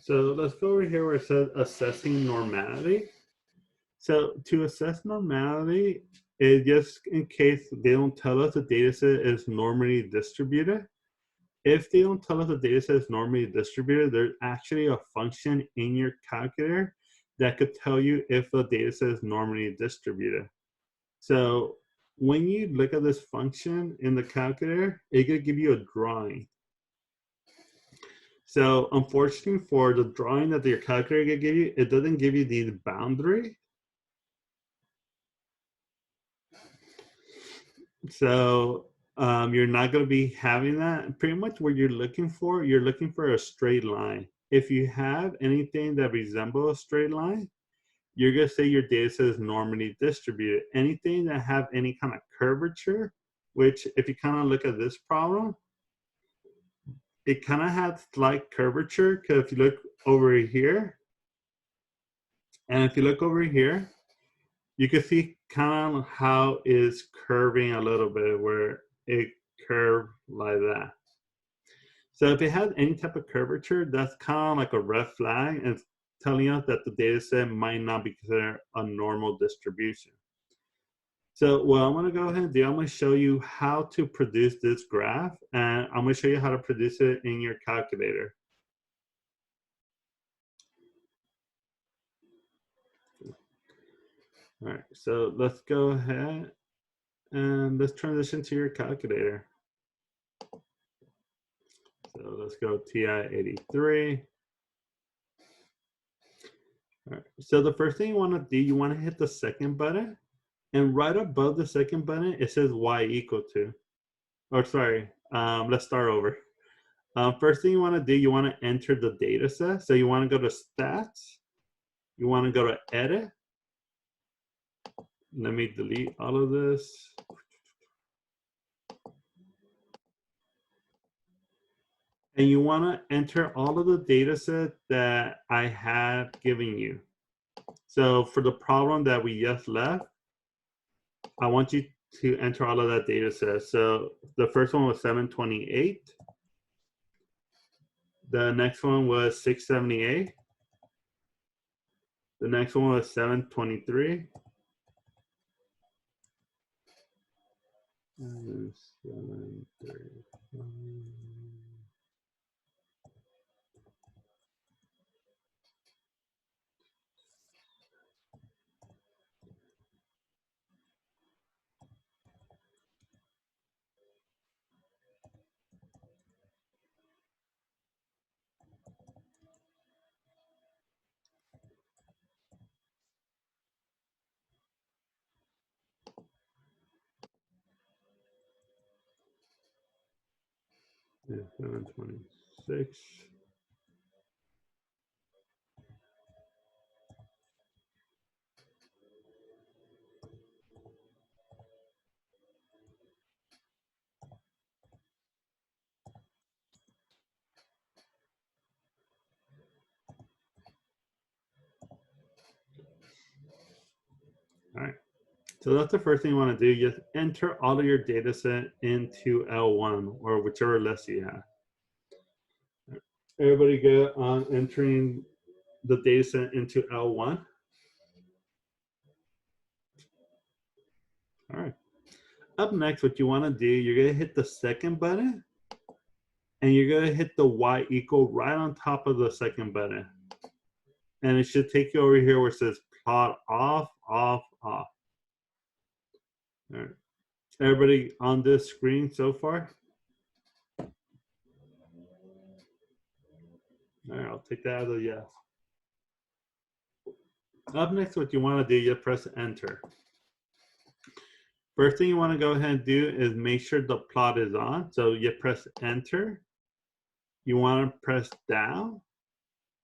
So let's go over here where it says assessing normality. So to assess normality is just in case they don't tell us the data set is normally distributed. If they don't tell us the data set is normally distributed, there's actually a function in your calculator that could tell you if the data set is normally distributed. So when you look at this function in the calculator, it could give you a drawing. So unfortunately for the drawing that your calculator can give you, it doesn't give you the boundary. So you're not going to be having that. Pretty much what you're looking for a straight line. If you have anything that resembles a straight line, you're going to say your data set is normally distributed. Anything that have any kind of curvature, which if you kind of look at this problem, it kind of has slight curvature because if you look over here, and if you look over here, you can see kind of how it's curving a little bit where it curved like that. So if it has any type of curvature, that's kind of like a red flag and it's telling us that the data set might not be considered a normal distribution. So what I'm going to go ahead and do, I'm going to show you how to produce this graph, and I'm going to show you how to produce it in your calculator. All right, so let's go ahead and let's transition to your calculator. So let's go TI-83. All right, so the first thing you want to do, you want to hit the second button, and right above the second button, it says Y equal to. Or sorry, let's start over. First thing you want to do, you want to enter the data set. So you want to go to stats. You want to go to edit. Let me delete all of this. And you want to enter all of the data set that I have given you. So for the problem that we just left, I want you to enter all of that data set. So the first one was 728. The next one was 678. The next one was 723. And 735. Yeah, 726. All right. So that's the first thing you want to do. Just enter all of your data set into L1 or whichever list you have. Everybody good on entering the data set into L1? All right. Up next, what you want to do, you're going to hit the second button and you're going to hit the Y equal right on top of the second button. And it should take you over here where it says plot off, off, off. All right. Everybody on this screen so far? All right, I'll take that as a yes. Up next, what you want to do, you press enter. First thing you want to go ahead and do is make sure the plot is on. So you press enter. You want to press down.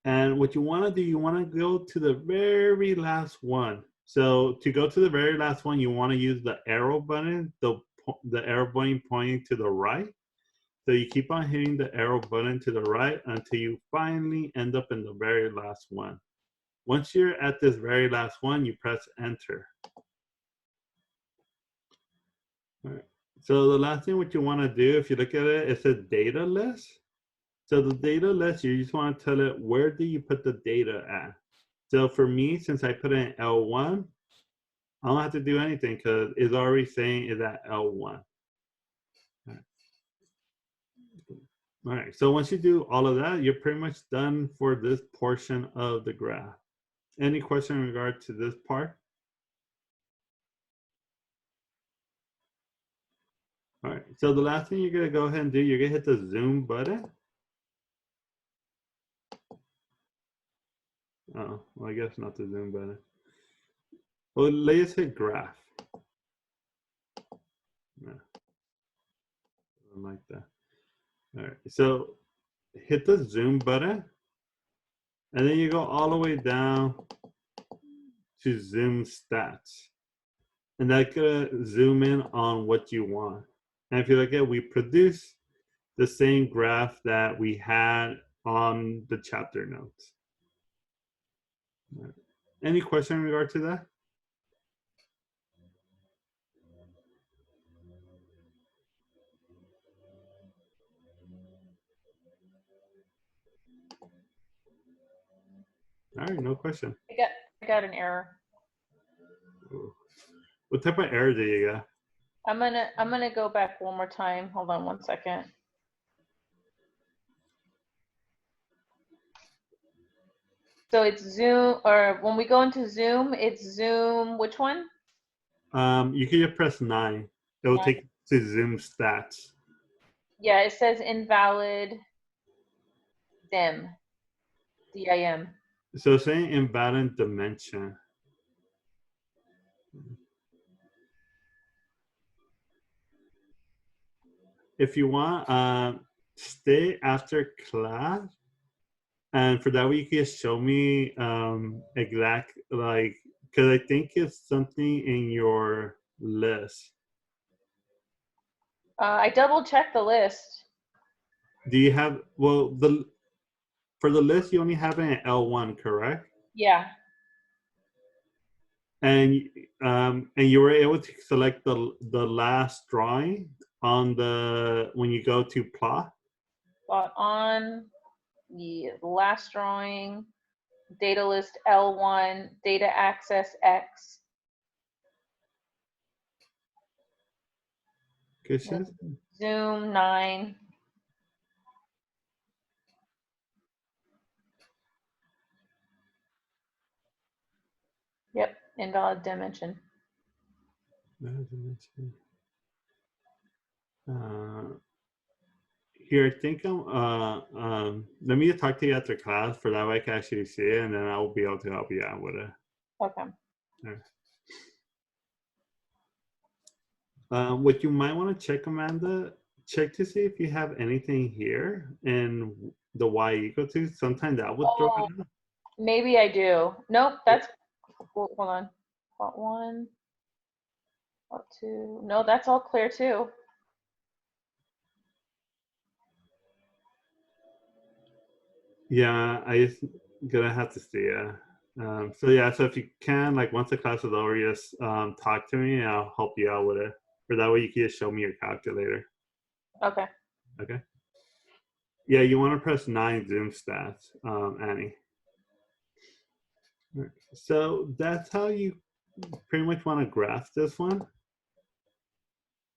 And what you want to do, you want to go to the very last one. So to go to the very last one, you want to use the arrow button, the arrow button pointing to the right. So you keep on hitting the arrow button to the right until you finally end up in the very last one. Once you're at this very last one, you press enter. All right. So the last thing what you want to do, if you look at it, it says data list. So the data list, you just want to tell it where do you put the data at. So for me, since I put it in L1, I don't have to do anything because it's already saying it's at L1. All right, so once you do all of that, you're pretty much done for this portion of the graph. Any question in regard to this part? All right, so the last thing you're gonna go ahead and do, you're gonna hit the zoom button. Oh, well, I guess not the zoom button. Well, let's hit graph. No, I don't like that. All right, so hit the zoom button, and then you go all the way down to zoom stats. And that's gonna zoom in on what you want. And if you look at, we produce the same graph that we had on the chapter notes. Any question in regard to that? All right, no question. I got an error. What type of error do you got? I'm gonna go back one more time. Hold on 1 second. So it's Zoom, or when we go into Zoom, it's Zoom, which one? You can just press 9. It will 9. take you to zoom stats. Yeah, it says invalid dim. DIM. So saying invalid dimension. If you want, stay after class, and for that way you can just show me exact, like, because I think it's something in your list. I double checked the list. Do you have, well, for the list you only have it in L1, correct? Yeah. And you were able to select the last drawing on the when you go to plot. But on the last drawing, data list L1, data access X. Kisses? Zoom 9. Yep, invalid dimension. Here, I think let me talk to you after class for that way I can actually see it, and then I will be able to help you out with it. Okay. What you might want to check, Amanda, check to see if you have anything here in the y equal to. Sometimes that would throw it out. Maybe I do. Nope, that's, hold on. Plot 1, plot 2. No, that's all clear too. Yeah, I just gonna have to see it. So yeah, so if you can, like once the class is over, just talk to me and I'll help you out with it. For that way you can just show me your calculator. Okay. Okay. Yeah, you want to press 9 zoom stats, Annie. Right. So that's how you pretty much want to graph this one.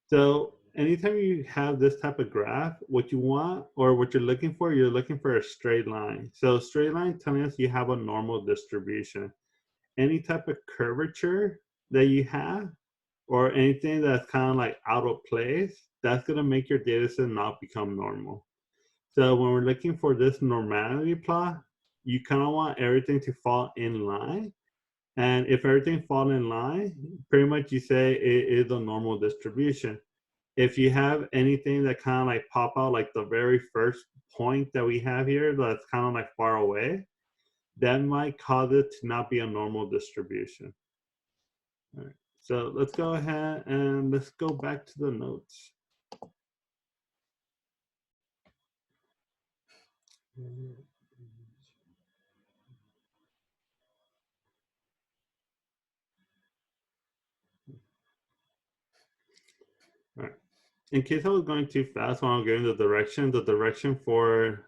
So anytime you have this type of graph, what you want or what you're looking for a straight line. So straight line telling us you have a normal distribution. Any type of curvature that you have or anything that's kind of like out of place, that's going to make your data set not become normal. So when we're looking for this normality plot, you kind of want everything to fall in line. And if everything falls in line, pretty much you say it is a normal distribution. If you have anything that kind of like pop out, like the very first point that we have here, that's kind of like far away, that might cause it to not be a normal distribution. All right, so let's go ahead and let's go back to the notes. All right. In case I was going too fast when I was getting the direction for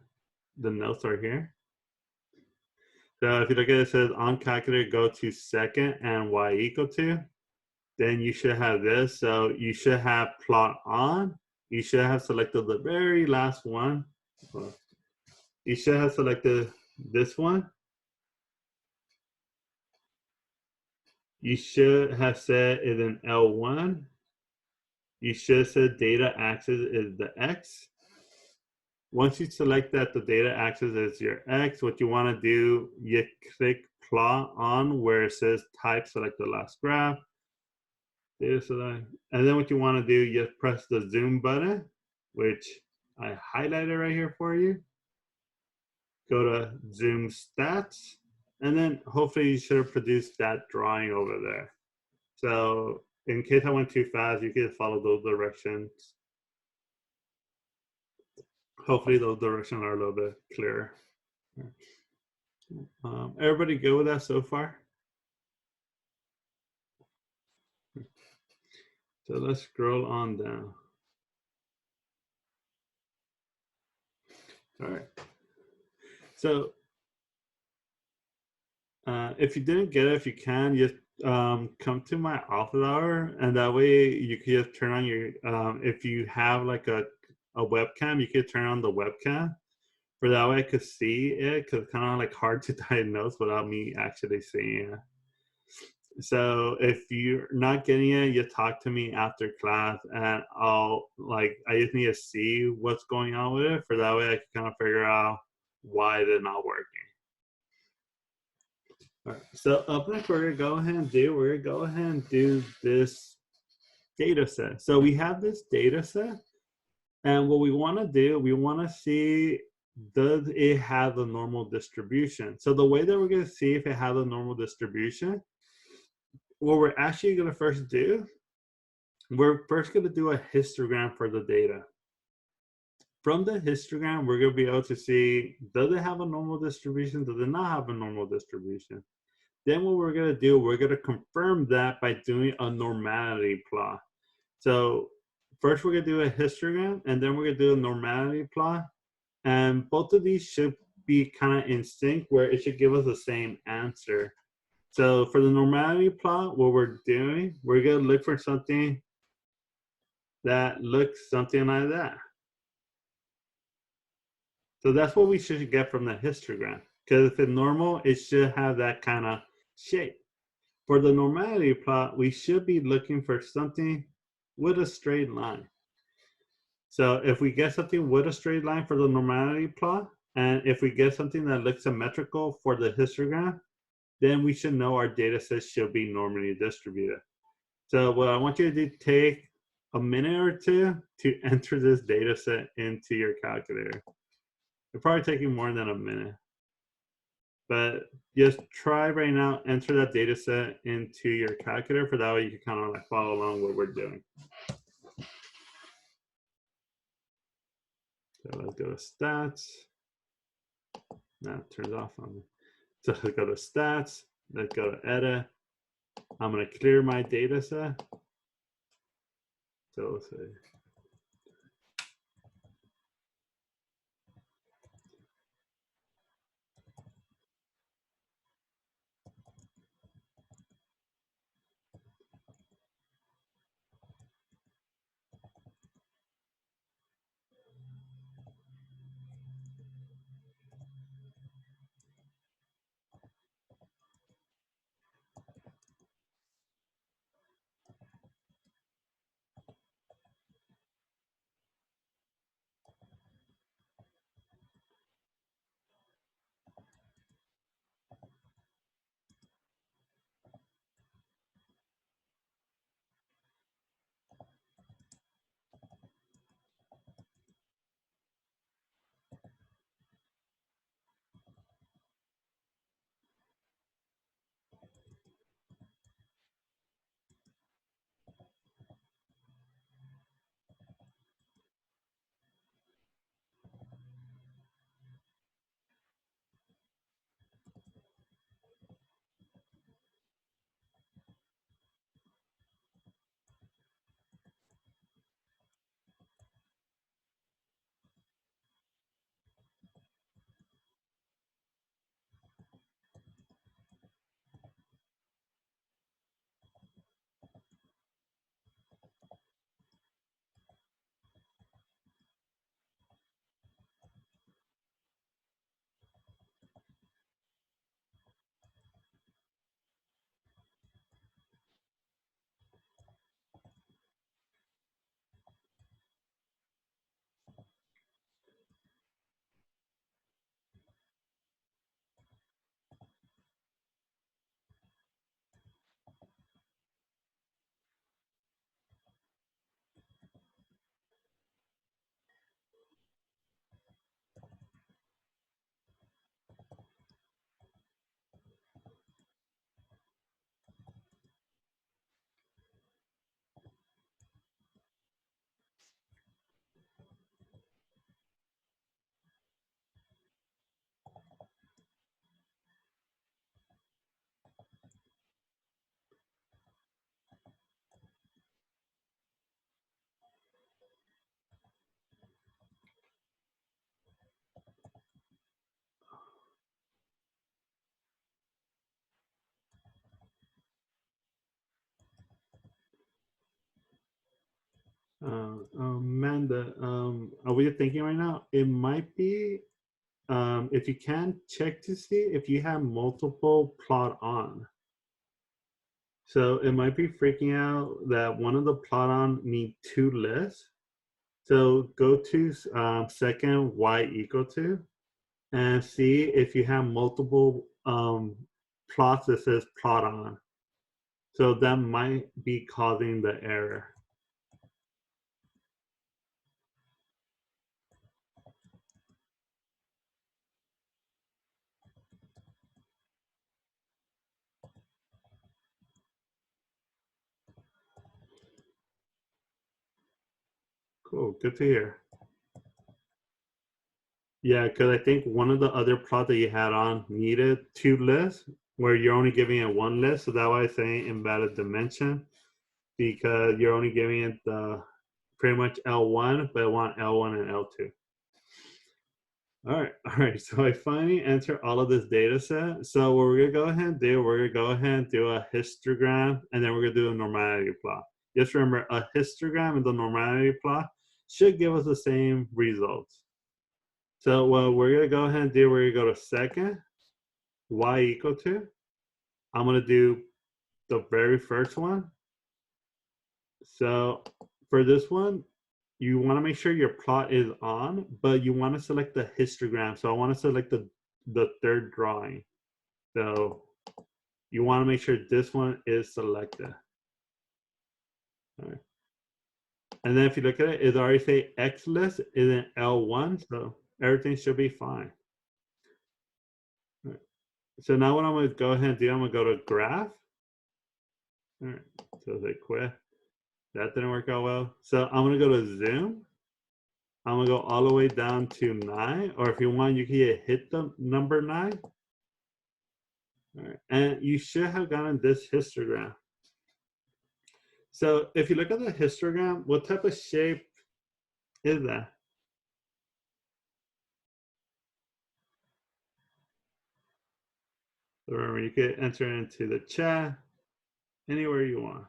the notes are here. So if you look at it, it says on calculator, go to second and y equal to. Then you should have this. So you should have plot on. You should have selected the very last one. You should have selected this one. You should have said it in L1. You should have said data axis is the X. Once you select that the data axis is your X, what you want to do, you click plot on where it says type, select the last graph. Data select. And then what you want to do, you press the zoom button, which I highlighted right here for you. Go to zoom stats, and then hopefully you should have produced that drawing over there. So in case I went too fast, you can follow those directions. Hopefully those directions are a little bit clearer. Everybody good with that so far? So let's scroll on down. All right. So if you didn't get it, if you can, just come to my office hour, and that way you can just turn on your, if you have like a webcam, you could turn on the webcam. For that way I could see it, because it's kind of like hard to diagnose without me actually seeing it. So if you're not getting it, you talk to me after class, and I just need to see what's going on with it. For that way I can kind of figure out why they're not working. All right. So up next, we're gonna go ahead and do this data set. So we have this data set, and what we want to do, we want to see, does it have a normal distribution? So the way that we're going to see if it has a normal distribution, what we're actually going to first do, we're first going to do a histogram for the data. From the histogram, we're going to be able to see, does it have a normal distribution? Does it not have a normal distribution? Then what we're going to do, we're going to confirm that by doing a normality plot. So first we're going to do a histogram, and then we're going to do a normality plot. And both of these should be kind of in sync, where it should give us the same answer. So for the normality plot, what we're doing, we're going to look for something that looks something like that. So that's what we should get from the histogram. Because if it's normal, it should have that kind of shape. For the normality plot, we should be looking for something with a straight line. So if we get something with a straight line for the normality plot, and if we get something that looks symmetrical for the histogram, then we should know our data set should be normally distributed. So what I want you to do, take a minute or two to enter this data set into your calculator. It'll probably take you more than a minute. But just try right now, enter that data set into your calculator, for that way you can kind of like follow along what we're doing. So let's go to stats. Now it turns off on me. So let's go to stats. Let's go to edit. I'm going to clear my data set. So let's see. Amanda, are we thinking right now? It might be, if you can, check to see if you have multiple plot on. So it might be freaking out that one of the plot on need two lists. So go to second y equal to and see if you have multiple plots that says plot on. So that might be causing the error. Cool, good to hear. Yeah, because I think one of the other plots that you had on needed two lists, where you're only giving it one list. So that why I say invalid dimension, because you're only giving it the pretty much L1, but I want L1 and L2. All right. So I finally entered all of this data set. So what we're gonna go ahead and do, we're gonna go ahead and do a histogram, and then we're gonna do a normality plot. Just remember, a histogram and the normality plot should give us the same results. So what we're gonna go ahead and do, we're gonna go to second, y equal to. I'm gonna do the very first one. So for this one, you want to make sure your plot is on, but you want to select the histogram. So I want to select the third drawing. So you want to make sure this one is selected. All right. And then if you look at it, it already say X list is in L1, so everything should be fine. All right. So now what I'm going to go ahead and do, I'm going to go to graph. All right. So they quit. That didn't work out well. So I'm going to go to zoom. I'm going to go all the way down to 9, or if you want, you can hit the number 9. All right. And you should have gotten this histogram. So if you look at the histogram, what type of shape is that? So remember, you can enter into the chat anywhere you want.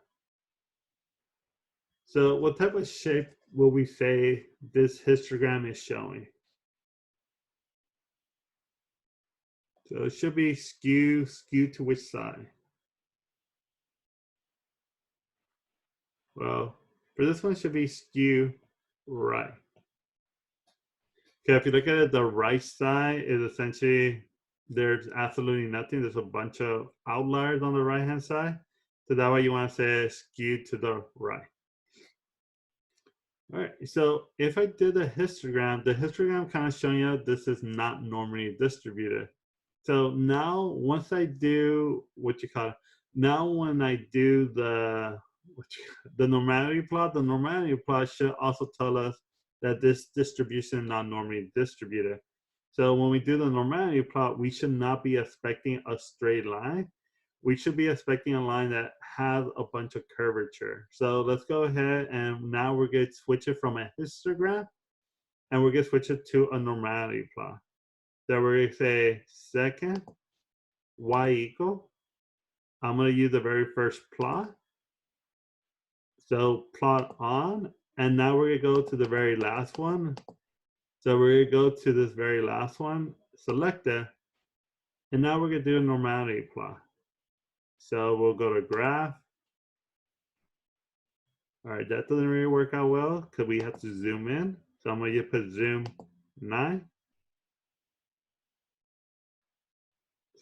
So what type of shape will we say this histogram is showing? So it should be skew to which side? Well, for this one, it should be skew right. Okay, if you look at it, the right side is essentially, there's absolutely nothing. There's a bunch of outliers on the right-hand side. So that way you want to say skew to the right. All right, so if I did the histogram kind of showing you this is not normally distributed. So now once I do what you call it, now when I do the normality plot, the normality plot should also tell us that this distribution is not normally distributed. So when we do the normality plot, we should not be expecting a straight line. We should be expecting a line that has a bunch of curvature. So let's go ahead and now we're going to switch it from a histogram and we're going to switch it to a normality plot. So we're going to say second y equal. I'm going to use the very first plot. So plot on, and now we're going to go to the very last one. So we're going to go to this very last one, select it, and now we're going to do a normality plot. So we'll go to graph. All right, that doesn't really work out well because we have to zoom in. So I'm going to put zoom 9.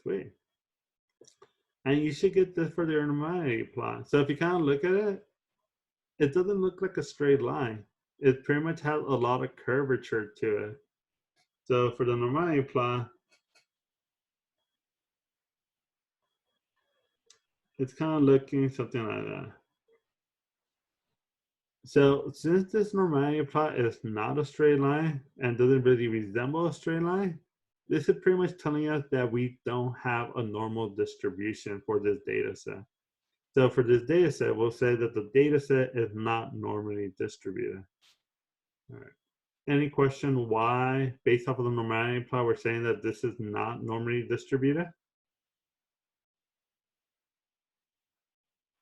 Sweet. And you should get this for the normality plot. So if you kind of look at it, it doesn't look like a straight line. It pretty much has a lot of curvature to it. So for the normality plot, it's kind of looking something like that. So since this normality plot is not a straight line and doesn't really resemble a straight line, this is pretty much telling us that we don't have a normal distribution for this data set. So for this data set, we'll say that the data set is not normally distributed. All right. Any question why, based off of the normality plot, we're saying that this is not normally distributed?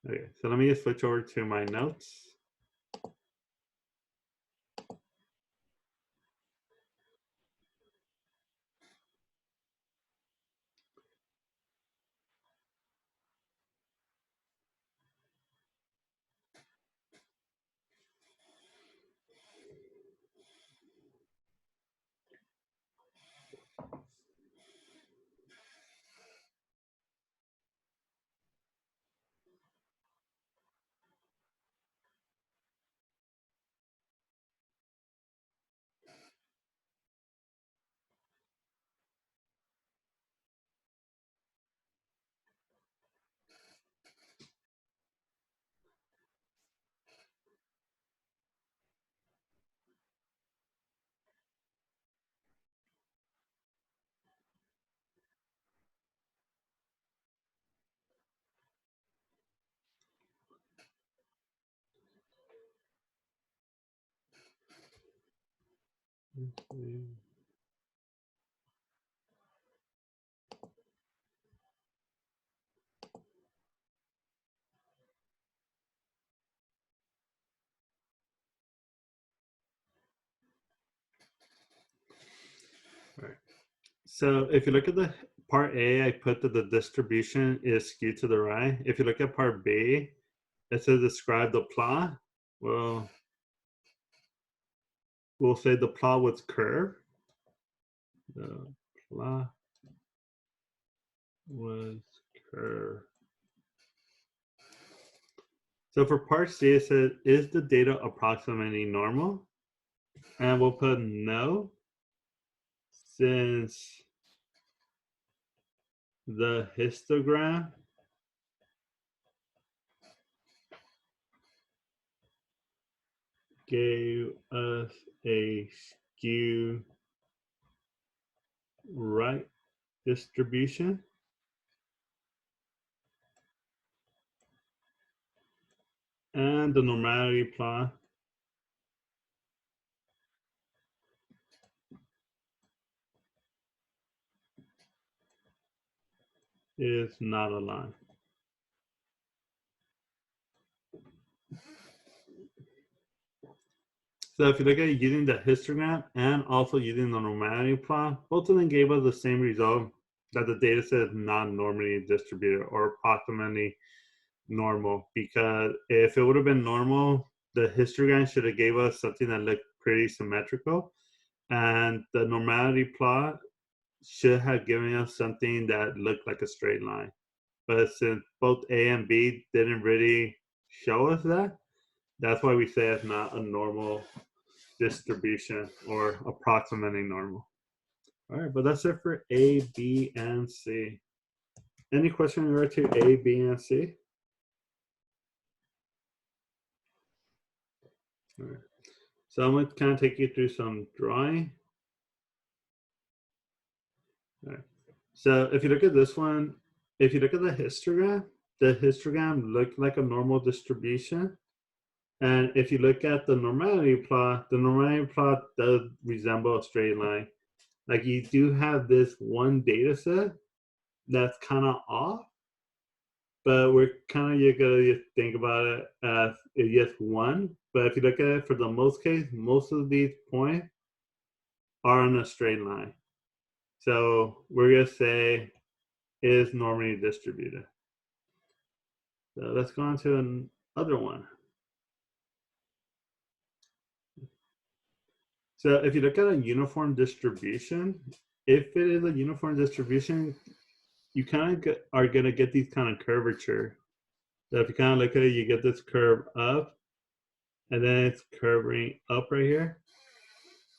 Okay, so let me just switch over to my notes. Let's see. All right. So if you look at the part A, I put that the distribution is skewed to the right. If you look at part B, it says describe the plot. Well, we'll say the plot was curved. The plot was curved. So for part C, it says, is the data approximately normal? And we'll put no, since the histogram gave us a skew right distribution. And the normality plot is not aligned. So if you look at it using the histogram and also using the normality plot, both of them gave us the same result, that the data set is not normally distributed or approximately normal. Because if it would have been normal, the histogram should have gave us something that looked pretty symmetrical, and the normality plot should have given us something that looked like a straight line. But since both A and B didn't really show us that, that's why we say it's not a normal distribution or approximately normal. All right, but that's it for A, B, and C. Any question in regard to A, B, and C? All right. So I'm going to kind of take you through some drawing. All right. So if you look at this one, if you look at the histogram looked like a normal distribution. And if you look at the normality plot does resemble a straight line. Like you do have this one data set that's kind of off, but we're kind of, you're gonna just think about it as just one. But if you look at it for the most case, most of these points are on a straight line. So we're gonna say it is normally distributed. So let's go on to another one. So if you look at a uniform distribution, if it is a uniform distribution, you kind of are going to get these kind of curvature. So if you kind of look at it, you get this curve up, and then it's curving up right here.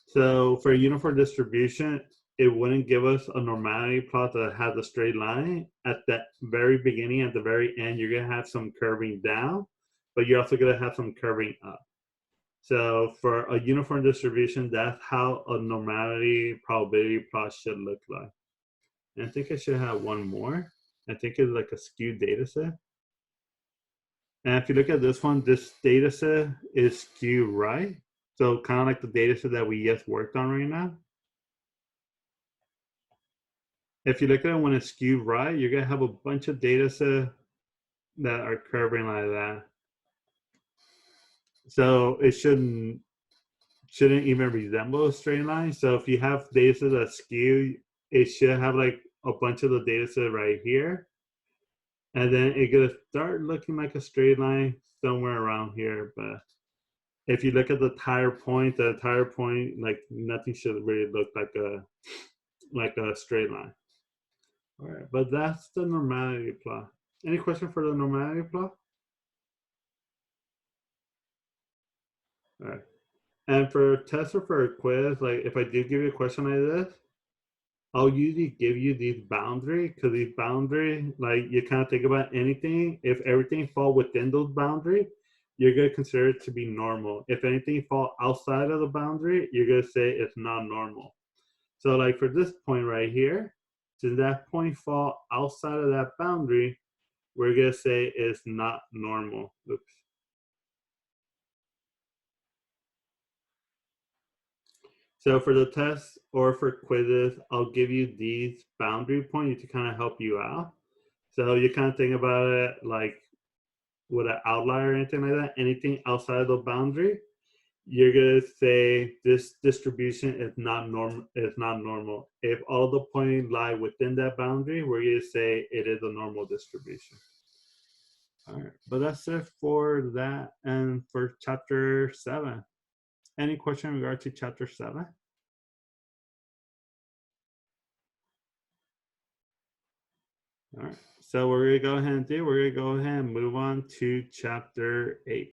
So for a uniform distribution, it wouldn't give us a normality plot that has a straight line. At the very beginning, at the very end, you're going to have some curving down, but you're also going to have some curving up. So for a uniform distribution, that's how a normality probability plot should look like. And I think I should have one more. I think it's like a skewed data set. And if you look at this one, this data set is skewed right. So kind of like the data set that we just worked on right now. If you look at it when it's skewed right, you're going to have a bunch of data sets that are curving like that. So it shouldn't even resemble a straight line. So if you have data sets that skew, it should have like a bunch of the data set right here. And then it's gonna start looking like a straight line somewhere around here. But if you look at the entire point, like nothing should really look like a straight line. All right, but that's the normality plot. Any question for the normality plot? All right. And for a test or for a quiz, like if I do give you a question like this, I'll usually give you these boundary, because these boundary, like you kind of think about anything. If everything fall within those boundary, you're gonna consider it to be normal. If anything fall outside of the boundary, you're gonna say it's not normal. So like for this point right here, since that point fall outside of that boundary, we're gonna say it's not normal. Oops. So for the test or for quizzes, I'll give you these boundary points to kind of help you out. So you kind of think about it like with an outlier or anything like that. Anything outside of the boundary, you're gonna say this distribution is not normal. It's not normal. If all the points lie within that boundary, we're gonna say it is a normal distribution. All right, but that's it for that and for chapter 7. Any question in regard to chapter 7? All right, so we're gonna go ahead and move on to chapter 8.